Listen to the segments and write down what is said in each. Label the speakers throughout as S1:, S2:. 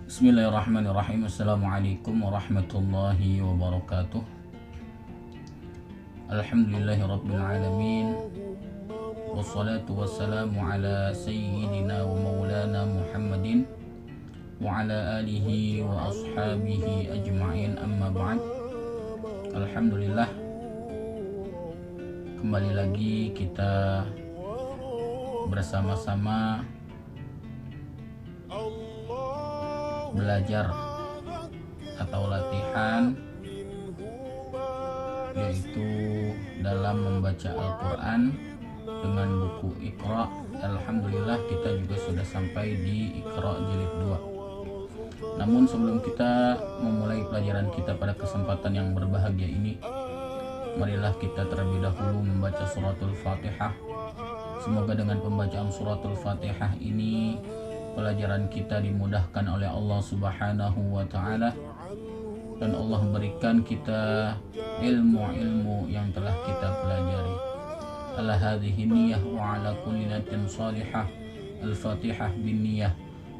S1: Bismillahirrahmanirrahim. Assalamualaikum warahmatullahi wabarakatuh. Alhamdulillahirabbil alamin. Wassalatu wassalamu ala sayyidina wa maulana Muhammadin wa ala alihi wa ashabihi ajma'in, amma ba'd. Alhamdulillah, kembali lagi kita bersama-sama belajar atau latihan, yaitu dalam membaca Al-Quran dengan buku Iqra. Alhamdulillah, kita juga sudah sampai di Iqra jilid 2. Namun sebelum kita memulai pelajaran kita pada kesempatan yang berbahagia ini, marilah kita terlebih dahulu membaca suratul Fatihah. Semoga dengan pembacaan suratul Fatihah ini pelajaran kita dimudahkan oleh Allah Subhanahu wa ta'ala, dan Allah berikan kita ilmu-ilmu yang telah kita pelajari. Ala hadhihi niyyah wa ala kulli niyatin salihah. Al-Fatihah bin niyyah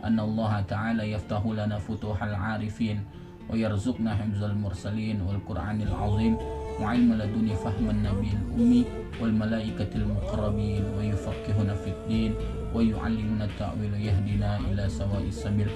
S1: anna Allah ta'ala yaftahu lana futuhal arifin wa yarzuqna hifzal mursalin wal Qur'anil azim wa ilma laduni fahman nabiyil ummi wal malaikatil muqarrabin wa yufaqqihuna fid din wa yu'allimuna ta'wil yahdina ila sawa'is sabil.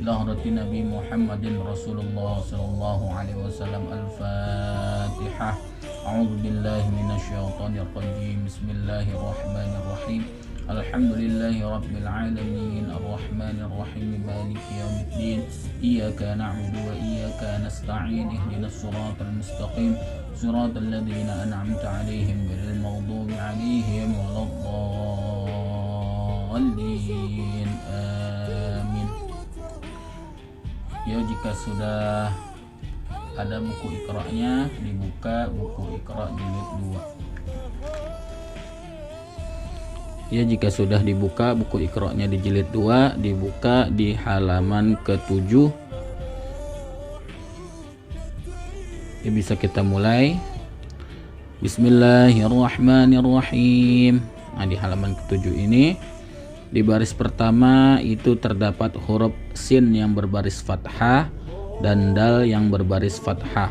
S1: Ila hadrati Nabi Muhammadin Rasulullah sallallahu alaihi wasallam. Al-Fatihah. A'udzu billahi minasyaitonir rajim. Bismillahirrahmanirrahim. Alhamdulillahi rabbil alamin, arrahmanir rahim, maliki yaumiddin. Iyyaka na'budu wa iyyaka nasta'in. Ihdinas siratal mustaqim, siratal ladzina an'amta 'alaihim ghairil maghdubi 'alaihim waladdallin. Amin. Ya, jika sudah ada buku Iqra-nya, dibuka buku Iqra jilid 2. Ya, jika sudah dibuka buku Iqra-nya di jilid 2, dibuka di halaman ke-7. Ya, bisa kita mulai. Bismillahirrahmanirrahim. Nah, di halaman ke-7 ini, di baris pertama itu terdapat huruf sin yang berbaris fathah dan dal yang berbaris fathah.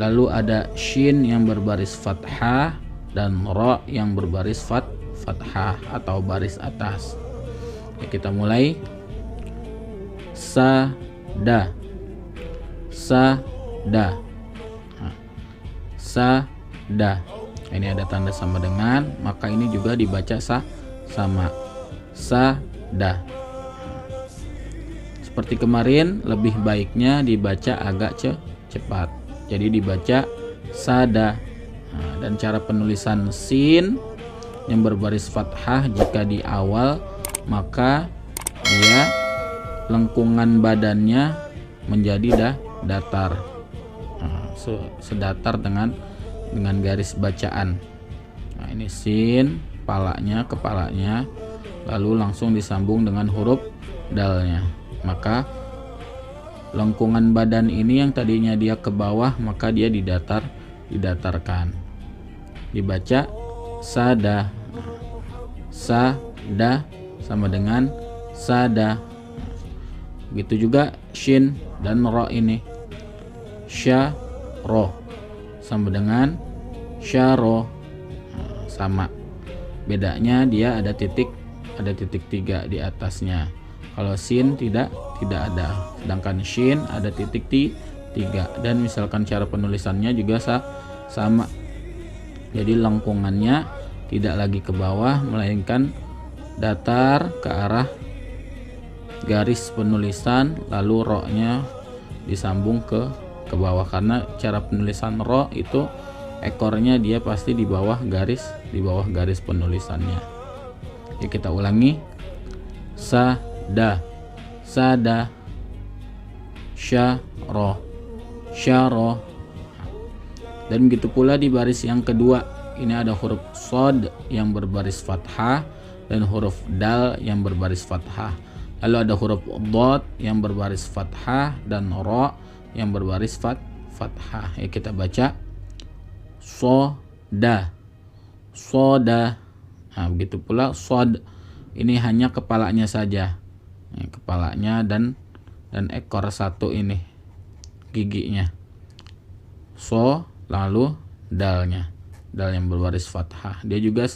S1: Lalu ada shin yang berbaris fathah dan ra yang berbaris fathah atau baris atas. Ya, kita mulai. Sada, sada, sada. Ini ada tanda sama dengan, maka ini juga dibaca sama. Sada. Seperti kemarin, lebih baiknya dibaca agak cepat. Jadi dibaca sada. Nah, dan cara penulisan sin yang berbaris fathah, jika di awal maka dia lengkungan badannya menjadi datar. Nah, sedatar dengan garis bacaan. Nah, ini sin, kepalanya, lalu langsung disambung dengan huruf dalnya. Maka lengkungan badan ini yang tadinya dia ke bawah, maka dia didatarkan. Dibaca sada. Sada sama dengan sada. Begitu juga shin dan ro ini. Syaro sama dengan syaro. Sama. Bedanya dia ada titik 3 di atasnya. Kalau sin tidak ada, sedangkan shin ada titik 3. Dan misalkan cara penulisannya juga sama. Jadi lengkungannya tidak lagi ke bawah, melainkan datar ke arah garis penulisan, lalu ro-nya disambung ke bawah. Karena cara penulisan ro itu ekornya dia pasti di bawah garis penulisannya. Ya, kita ulangi. Sada, sada, syaro, syaro. Dan begitu pula di baris yang kedua, ini ada huruf sod yang berbaris fathah dan huruf dal yang berbaris fathah. Lalu ada huruf dot yang berbaris fathah dan ro yang berbaris fathah. Ya, kita baca soda, soda. Nah, begitu pula sod, ini hanya kepalanya saja. kepalanya dan ekor satu ini giginya. So, lalu dalnya, dal yang berbaris fathah. Dia juga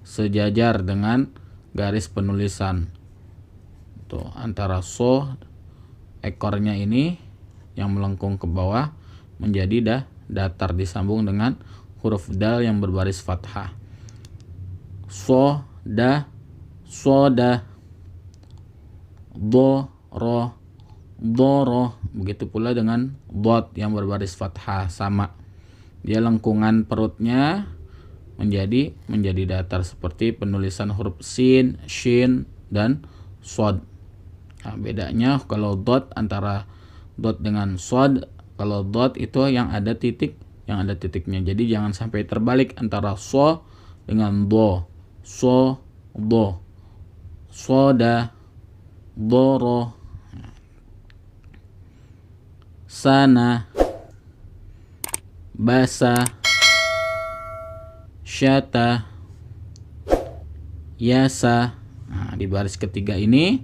S1: sejajar dengan garis penulisan. Tuh, antara so ekornya ini yang melengkung ke bawah menjadi datar disambung dengan huruf dal yang berbaris fathah. So, soda, do, ro. Begitu pula dengan dot yang berbaris fathah, sama. Dia lengkungan perutnya menjadi datar seperti penulisan huruf sin, shin, dan sod. Nah, bedanya kalau dot antara dot dengan sod, kalau dot itu yang ada titiknya. Jadi jangan sampai terbalik antara so dengan do. So, do, soda, doro, sana, basa, syata, yasa. Nah, di baris ketiga ini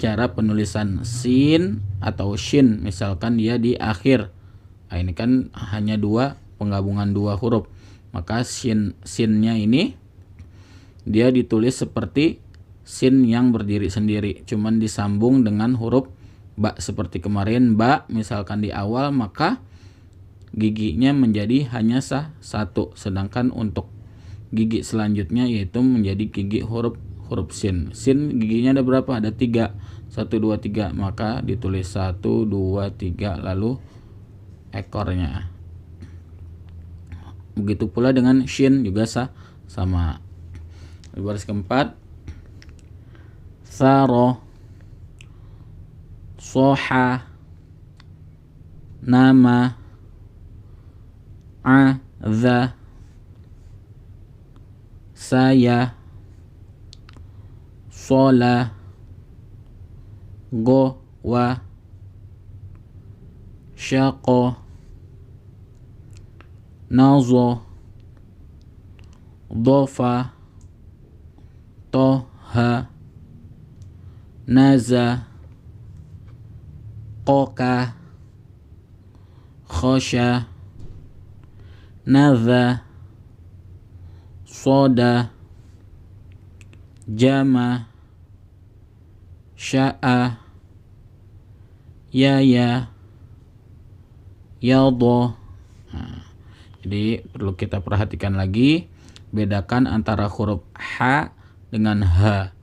S1: cara penulisan sin atau shin, misalkan dia di akhir. Nah, ini kan hanya penggabungan dua huruf, maka sinnya ini dia ditulis seperti sin yang berdiri sendiri, cuman disambung dengan huruf ba seperti kemarin. Ba misalkan di awal, maka giginya menjadi hanya satu, sedangkan untuk gigi selanjutnya yaitu menjadi gigi huruf sin. Sin giginya ada berapa? Ada 3. 1, 2, 3. Maka ditulis 1, 2, 3 lalu ekornya. Begitu pula dengan shin juga sama. Di baris keempat, saro, soha, nama, adza, saya, sola, gowa, syaqo, nazo, dofa, toha, naza, qoka, khosya, nadha, soda, jama, sya'a, yaya, yadho. Jadi perlu kita perhatikan lagi, bedakan antara huruf ha dengan ha.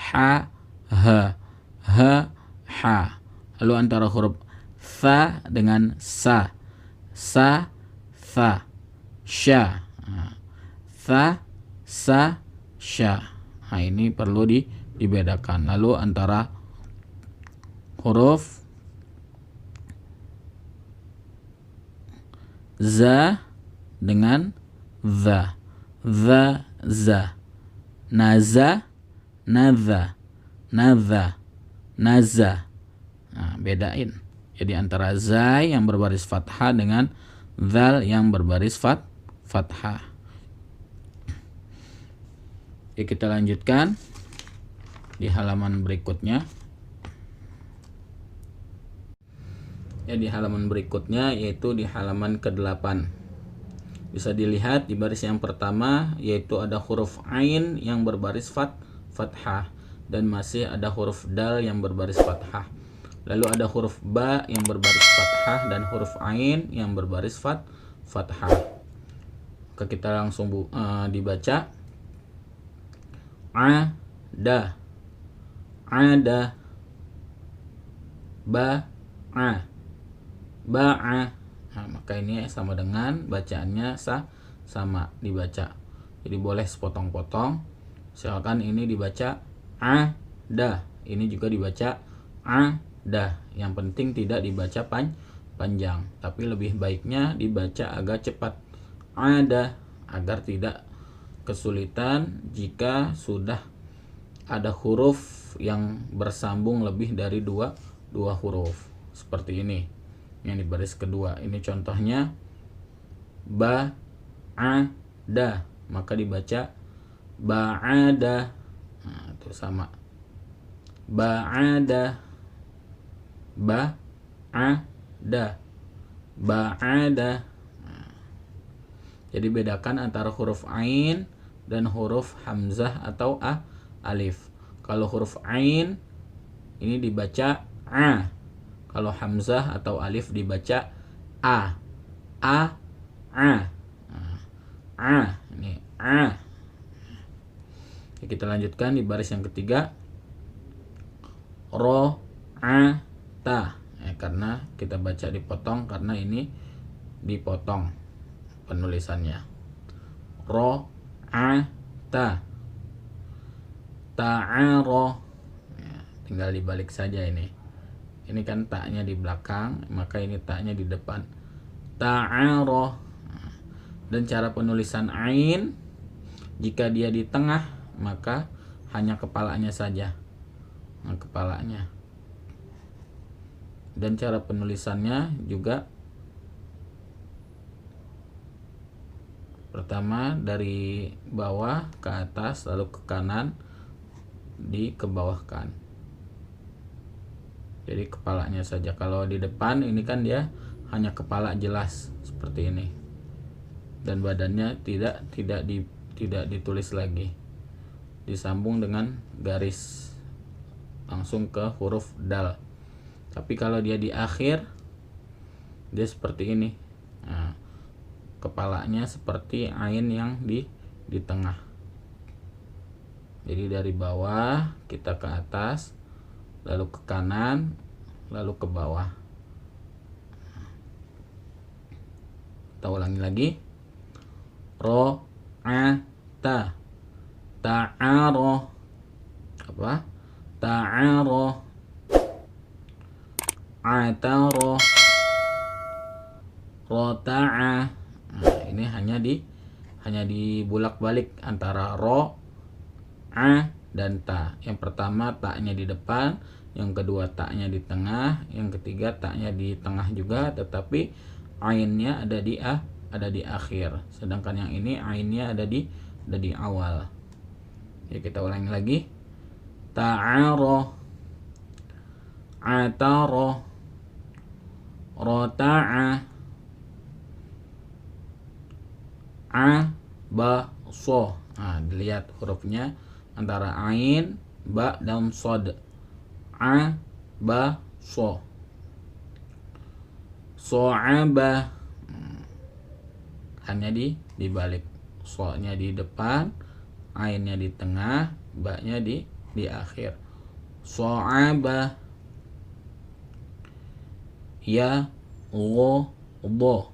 S1: Ha, ha. Lalu antara huruf tha dengan sa. Sa, tha, sya. Tha, sa, sya. Nah, ini perlu dibedakan. Lalu antara huruf za dengan za. Za, za. Naza, nadza, nadza, naza. Nah, bedain. Jadi antara za yang berbaris fathah dengan zal yang berbaris fathah. Oke, kita lanjutkan di halaman berikutnya. Ya, di halaman berikutnya yaitu di halaman ke-8. Bisa dilihat di baris yang pertama yaitu ada huruf ain yang berbaris fathah dan masih ada huruf dal yang berbaris fathah. Lalu ada huruf ba yang berbaris fathah dan huruf ain yang berbaris fathah. Maka kita langsung dibaca. Ada, ba'a, Nah, maka ini sama dengan bacaannya sama dibaca. Jadi boleh sepotong-potong. Misalkan ini dibaca ada, ini juga dibaca ada. Yang penting tidak dibaca panjang, tapi lebih baiknya dibaca agak cepat. Ada, agar tidak kesulitan jika sudah ada huruf yang bersambung lebih dari dua huruf. Seperti ini yang di baris kedua. Ini contohnya ba'ada, maka dibaca ba'ada. Nah, itu sama. ba'ada, ba'ada, ba'ada. Jadi bedakan antara huruf ain dan huruf hamzah atau alif. Kalau huruf ain ini dibaca a. Kalau hamzah atau alif dibaca a. A. Ini a. Kita lanjutkan di baris yang ketiga. Ro, a, ta. Karena kita baca dipotong karena ini dipotong penulisannya. Ro, a, ta. Ta'aro. Tinggal dibalik saja ini. Ini kan taknya di belakang, maka ini taknya di depan. Ta'aro. Dan cara penulisan ain, jika dia di tengah, maka hanya kepalanya saja. Kepalanya. Dan cara penulisannya juga pertama dari bawah ke atas, lalu ke kanan, dikebawahkan. Jadi kepalanya saja. Kalau di depan ini kan dia hanya kepala jelas seperti ini, dan badannya tidak ditulis lagi, disambung dengan garis langsung ke huruf dal. Tapi kalau dia di akhir, dia seperti ini. Nah, kepalanya seperti ain yang di tengah. Jadi dari bawah kita ke atas, lalu ke kanan, lalu ke bawah. Kita ulangi lagi. Ro, a, ta. Ta'aro. Apa? Ta'aro. Ataro. Rota'a. Nah, ini hanya dibulak-balik antara ro, a, dan ta. Yang pertama taknya di depan, yang kedua taknya di tengah, yang ketiga taknya di tengah juga, tetapi ainnya ada di akhir. Sedangkan yang ini ainnya ada di awal. Ya, kita ulangi lagi. Ta'aro, ataro, rota'a, so. Nah, dilihat hurufnya antara ain, ba, dan sod. So. So'aba. Hanya dibalik. So-nya di depan, ainnya di tengah, ba-nya di akhir. So'aba. Ya, go, bo.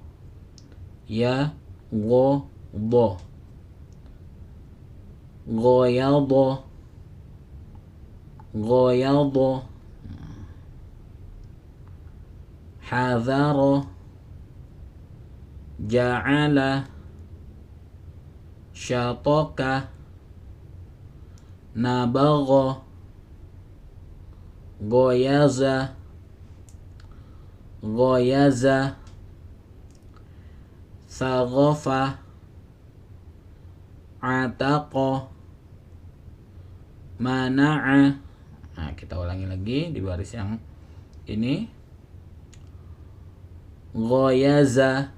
S1: Ya, go, bo. Goyaldo. Goyaldo. Hadaro. Ja'ala. Syatoka. Nabago. Goyaza. Goyaza. Sagofa. Ataqo. Mana'a. Nah, kita ulangi lagi di baris yang ini. Goyaza.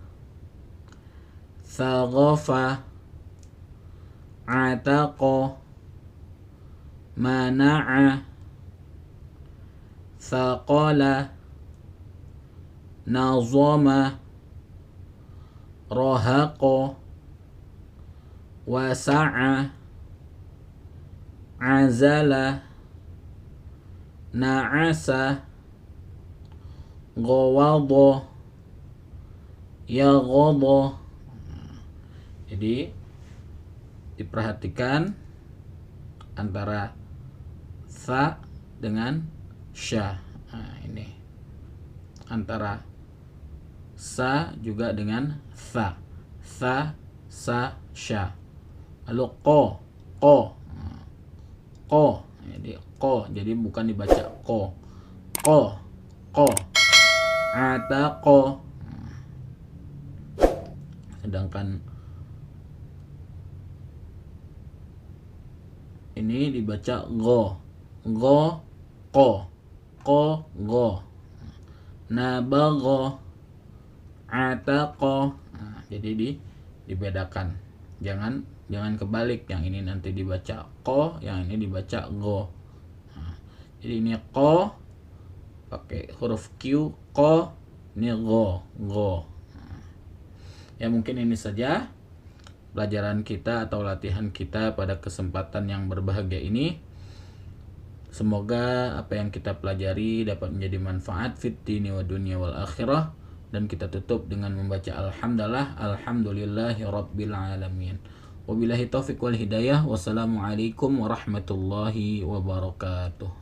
S1: Sagofa. Ataqo. Mana'a. Saqala. Nazama. Rohaqo. Wasa'a. Azala. Na'asa. Gawado. Yaghado. Jadi diperhatikan antara sa dengan sya. Nah, ini antara sa juga dengan sa. Sa, sya. Lalu ko. Jadi ko, jadi bukan dibaca ko. Ataqo. Sedangkan ini dibaca go. ko, go. Nabagho, ataqo. Nah, jadi dibedakan. Jangan kebalik, yang ini nanti dibaca ko, yang ini dibaca go. Nah, jadi ini ko pakai huruf Q, ko, ini go. Nah, ya mungkin ini saja pelajaran kita atau latihan kita pada kesempatan yang berbahagia ini. Semoga apa yang kita pelajari dapat menjadi manfaat fid dini wa dunya wal akhirah, dan kita tutup dengan membaca alhamdulillahi rabbil alamin. Wabillahi taufiq wal hidayah. Wassalamualaikum warahmatullahi wabarakatuh.